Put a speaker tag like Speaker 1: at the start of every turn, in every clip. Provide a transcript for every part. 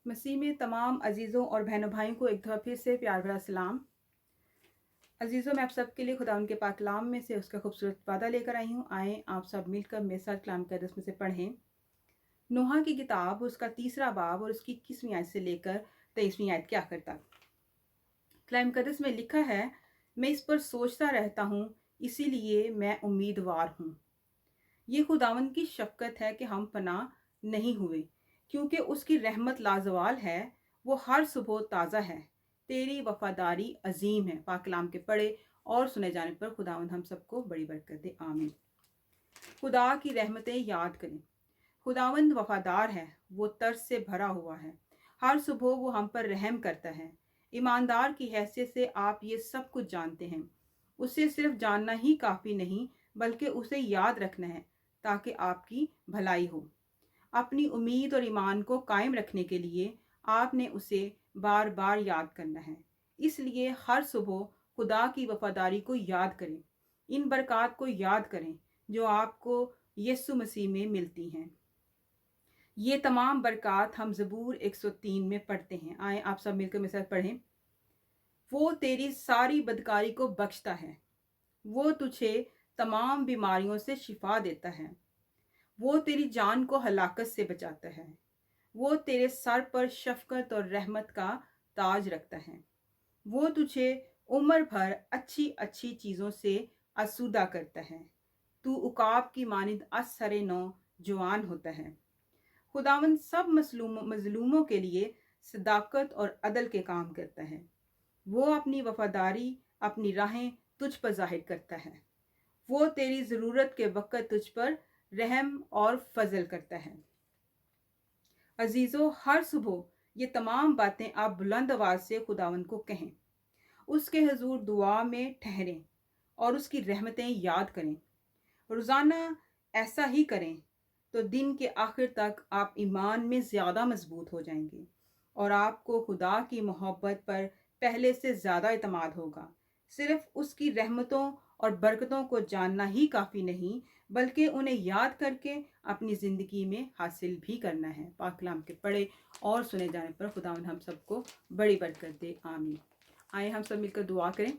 Speaker 1: मसीह में तमाम अजीज़ों और बहनों भाइयों को एक दफ़ा फिर से प्यार भरा सलाम। अजीज़ों, मैं आप सब के लिए खुदा उनके पाक कलाम में से उसका खूबसूरत वादा लेकर आई हूँ। आएँ आप सब मिलकर मेरे साथ कलाम के में से पढ़ें। नूह की किताब उसका 3रा बाब और उसकी 21वीं आयत से लेकर 23वीं आयत के आखिर तक। कलाम मुकद्दस में लिखा है, मैं इस पर सोचता रहता हूँ, इसीलिए मैं उम्मीदवार हूँ। ये खुदावंद की शफ़क़त है कि हम पनाह नहीं हुए, क्योंकि उसकी रहमत लाज़वाल है, वो हर सुबह ताज़ा है। तेरी वफ़ादारी अज़ीम है। पाक कलाम के पढ़े और सुने जाने पर खुदावंद हम सबको बड़ी बरकत दे। आमीन। खुदा की रहमतें याद करें। खुदावंद वफ़ादार है, वो तरस से भरा हुआ है। हर सुबह वो हम पर रहम करता है। ईमानदार की हैसियत से आप ये सब कुछ जानते हैं। उसे सिर्फ जानना ही काफ़ी नहीं, बल्कि उसे याद रखना है, ताकि आपकी भलाई हो। अपनी उम्मीद और ईमान को कायम रखने के लिए आपने उसे बार बार याद करना है। इसलिए हर सुबह खुदा की वफ़ादारी को याद करें। इन बरक़ात को याद करें जो आपको यीशु मसीह में मिलती हैं। ये तमाम बरक़ात हम ज़बूर 103 में पढ़ते हैं। आएँ आप सब मिलकर मेरे साथ पढ़ें। वो तेरी सारी बदकारी को बख्शता है। वो तुझे तमाम बीमारियों से शिफा देता है। वो तेरी जान को हलाकत से बचाता है। वो तेरे सर पर शफ़क़त और रहमत का ताज रखता है। वो तुझे उम्र भर अच्छी-अच्छी चीज़ों से आसूदा करता है। तू उकाब की मानिंद असरे नौ जवान होता है। खुदावंद सब मज़लूमों के लिए सदाकत और अदल के काम करता है। वो अपनी वफ़ादारी, अपनी राहें तुझ पर ज़ाहिर करता है। वो तेरी ज़रूरत के वक़्त तुझ पर रहम और फ़ज़ल करता है। अजीज़ों, हर सुबह ये तमाम बातें आप बुलंद आवाज़ से खुदावंद को कहें। उसके हुज़ूर दुआ में ठहरें और उसकी रहमतें याद करें। रोज़ाना ऐसा ही करें तो दिन के आखिर तक आप ईमान में ज़्यादा मज़बूत हो जाएंगे और आपको खुदा की मोहब्बत पर पहले से ज़्यादा इत्मीनान होगा। सिर्फ उसकी रहमतों और बरकतों को जानना ही काफ़ी नहीं, बल्कि उन्हें याद करके अपनी ज़िंदगी में हासिल भी करना है। पाक कलाम के पढ़े और सुने जाने पर खुदावंद हम सबको बड़ी बरकत दे। आमीन। आए हम सब मिलकर दुआ करें।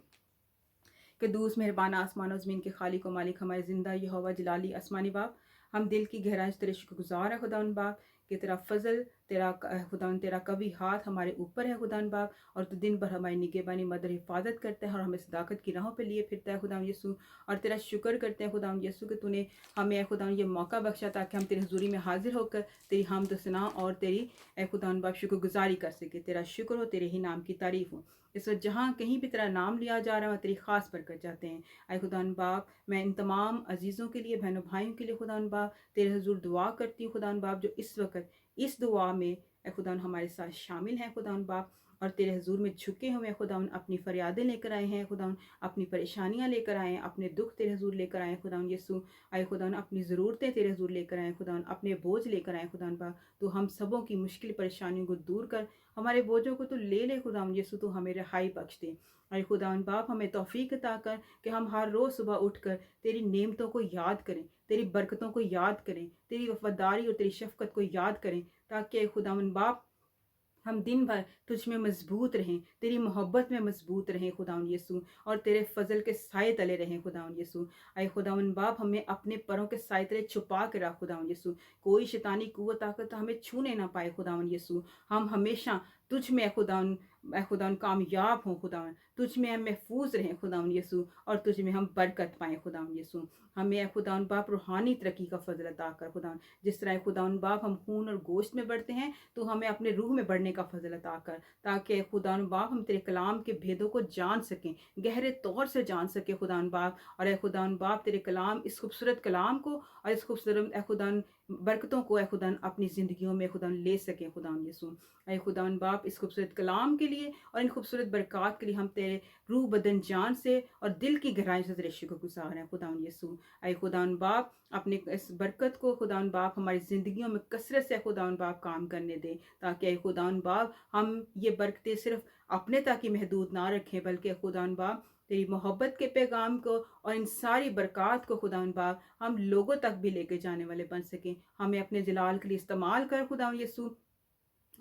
Speaker 1: कद्दूस मेहरबान आसमान और ज़मीन के खालिक व मालिक हमारे ज़िंदा यहोवा जलाली आसमानी बाप, हम दिल की गहराई से तेरे शुक्रगुज़ार है खुदावंद बाप कि तेरा फ़ज़ल, तेरा खुदावंद तेरा कवी हाथ हमारे ऊपर है खुदावंद बाप, और तू दिन भर हमारी निगहबानी मदद हिफाजत करता है और हमें सदाकत की राहों पे लिए फिरता है खुदावंद यीशु। और तेरा शुक्र करते हैं खुदावंद यीशु कि तूने हमें खुदावंद ये मौका बख्शा ताकि हम तेरी हुज़ूरी में हाजिर होकर तेरी हम्द सना और तेरी खुदावंद बाप शुक्रगुज़ारी कर सके। तेरा शुक्र हो, तेरे ही नाम की तारीफ़ हो। इस वक्त जहाँ कहीं भी तेरा नाम लिया जा रहा है, तेरी ख़ास बरकत चाहते हैं। आए खुदावन बाप, मैं इन तमाम अजीज़ों के लिए, बहनों भाइयों के लिए खुदावन बाप तेरे हुज़ूर दुआ करती हूँ खुदावन बाप, जो इस वक्त इस दुआ में खुदावन हमारे साथ शामिल हैं खुदावन बाप, और तेरे हुज़ूर में झुके हुए खुदावन अपनी फरियादें लेकर आए हैं खुदावन, अपनी परेशानियां लेकर आए हैं, अपने दुख तेरे हुज़ूर लेकर आए हैं खुदावन यीशु। आए खुदावन अपनी ज़रूरतें तेरे हुज़ूर लेकर आए खुदावन, अपने बोझ लेकर आए खुदावन बाप। तो हम सबों की मुश्किल परेशानियों को दूर कर, हमारे बोझों को तो ले खुदावन यीशु, तो हमें रिहाई बख्श दे। अरे खुदावन बाप, हमें तौफीक अता कर कि हम हर रोज़ सुबह उठकर तेरी नेमतों को याद करें, तेरी बरकतों को याद करें, तेरी वफादारी और तेरी शफ़क़त को याद करें, ताकि खुदावन बाप हम दिन भर तुझ में मजबूत रहें, तेरी मोहब्बत में मजबूत रहें खुदावन यीशु, और तेरे फजल के साए तले रहें खुदावन यीशु। आए खुदावन बाप, हमें अपने परों के साए तले छुपा के रख खुदावन यीशु। कोई शैतानी कुव्वत ताकत हमें छूने ना पाए खुदावन यीशु। हम हमेशा तुझ में खुदावन कामयाब हों खुदावन, तुझ में हम महफूज रहें खुदावन यीशु, और तुझ में हम बरकत पाएँ खुदावन यीशु। हमें खुदावन बाप रूहानी तरक्की का फजल अता कर खुदावन। जिस तरह खुदावन बाप हम खून और गोश्त में बढ़ते हैं, तो हमें अपने रूह में बढ़ने का फजल अता कर, ताकि खुदावन बाप हम तेरे कलाम के भेदों को जान सकें, गहरे तौर से जान सके खुदावन बाप। और ए खुदावन बाप, तेरे कलाम, इस खूबसूरत कलाम को और इस खूबसूरत खुदावन बरकतों को खुदावन अपनी ज़िंदगियों में खुदावन ले सकें खुदावन यीशु। ऐ खुदावन बाप, इस खूबसूरत कलाम के लिए और इन खूबसूरत बरक़ात के लिए हम तेरे रूह बदन जान से और दिल की गहराई से तेरे शुक्रगुज़ार हैं खुदावन यीशु। ऐ खुदावन बाप, अपने इस बरकत को खुदावन बाप हमारी ज़िंदगियों में कसरत से खुदावन बाप काम करने दें, ताकि ऐ खुदावन बाप हम ये बरकतें सिर्फ अपने तक ही महदूद ना रखें, बल्कि खुदावन बाप तेरी मोहब्बत के पैगाम को और इन सारी बरक़ात को खुदावन बाप हम लोगों तक भी लेके जाने वाले बन सकें। हमें अपने जलाल के लिए इस्तेमाल कर खुदावन यीशु,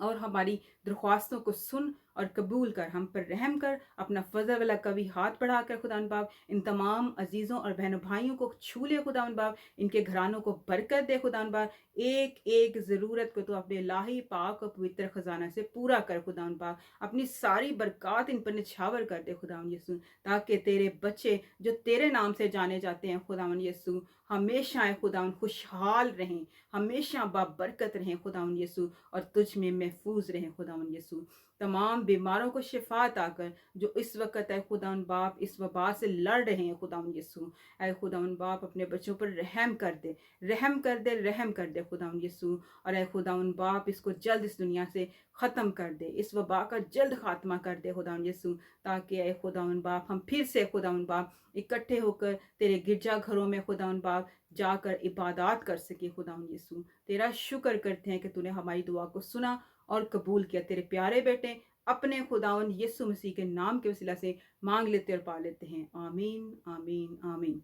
Speaker 1: اور हमारी दरख्वास्तों को सुन और कबूल कर, हम पर रहम कर, अपना फजल वाला कभी हाथ बढ़ाकर खुदावन बाप इन तमाम अजीज़ों और बहनों भाइयों को छू ले खुदावन बाप, इनके घरानों को बरकत दे खुदावन बाप, एक एक ज़रूरत को तो अपने इलाही पाक और पवित्र खजाना से पूरा कर खुदावन बाप, अपनी सारी बरकत इन पर निछावर कर दे खुदावन यीशु, ताकि तेरे बच्चे जो तेरे नाम से जाने जाते हैं खुदावन यीशु हमेशा खुदावन खुशहाल रहें, हमेशा बाबरकत रहें खुदावन यीशु, और तुझ में महफूज रहें खुदावन यीशु। तमाम बीमारों को शिफा अता कर जो इस वक्त है खुदावन बाप इस वबा से लड़ रहे हैं खुदावन यीशु। ऐ खुदावन बाप अपने बच्चों पर रहम कर दे, रहम कर दे, रहम कर दे खुदावन यीशु। और ऐ खुदावन बाप इसको जल्द इस दुनिया से ख़त्म कर दे, इस वबा का जल्द खात्मा कर दे खुदावन यीशु, ताकि ऐ खुदावन बाप हम फिर से खुदावन बाप इकट्ठे होकर तेरे गिरजा घरों में खुदावन बाप जाकर इबादत कर सके खुदावन यीशु। तेरा शुक्र करते हैं कि तूने हमारी दुआ को सुना और कबूल किया। तेरे प्यारे बेटे अपने खुदावन यीशु मसीह के नाम के वसीला से मांग लेते और पा लेते हैं। आमीन आमीन आमीन।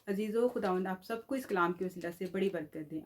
Speaker 1: अजीज़ो खुदावन आप सबको इस कलाम के वसीला से बड़ी बरकत दें।